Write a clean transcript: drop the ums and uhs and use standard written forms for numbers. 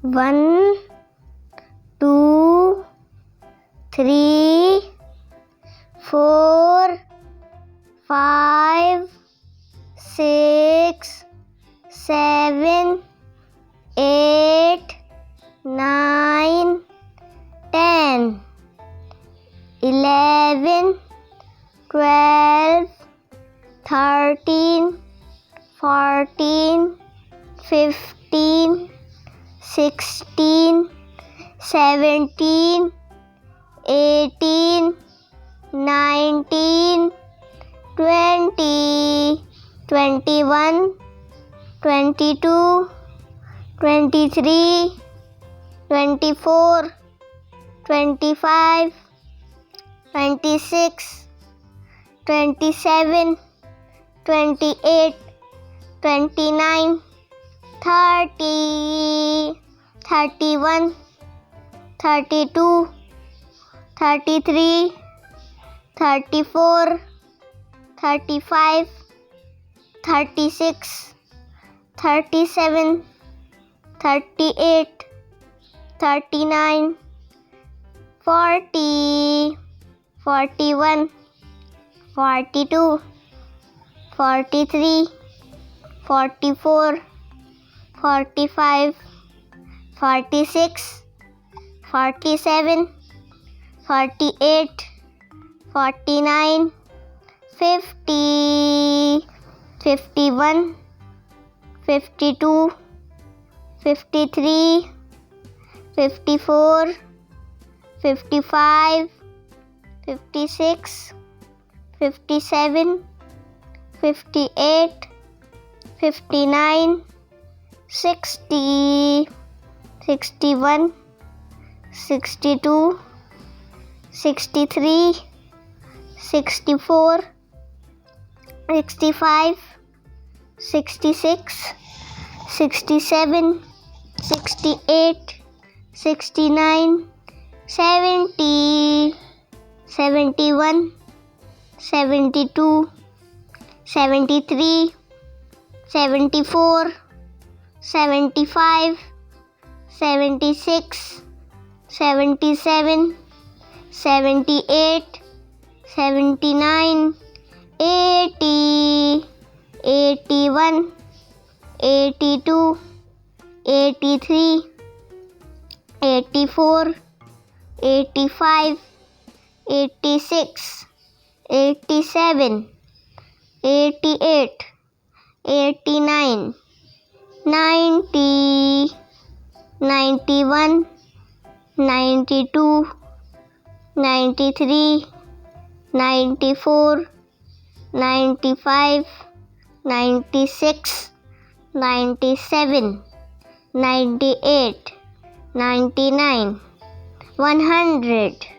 1, 2, 3, 4, 5, 6, 7, 8, 9, 10, 11, 12, 13, 14, 15, 16, 17, 18, 19, 20, 21, 22, 23, 24, 25, 26, 27, 28, 29, 30, 31, 32, 33, 34, 35, 36, 37, 38, 39, 40, 41, 42, 43, 44, 45, 46, 47, 48, 49, 50, 51, 52, 53, 54, 55, 56, 57, 58, 59, 60, 61, 62, 63, 64, 65, 66, 67, 68, 69, 70, 71, 72, 73, 74, 75, 76, 77, 78, 79, 80, 81, 82, 83, 84, 85, 86, 87, 88, 89, 90, 91, 92, 93, 94, 95, 96, 97, 98, 99, 100.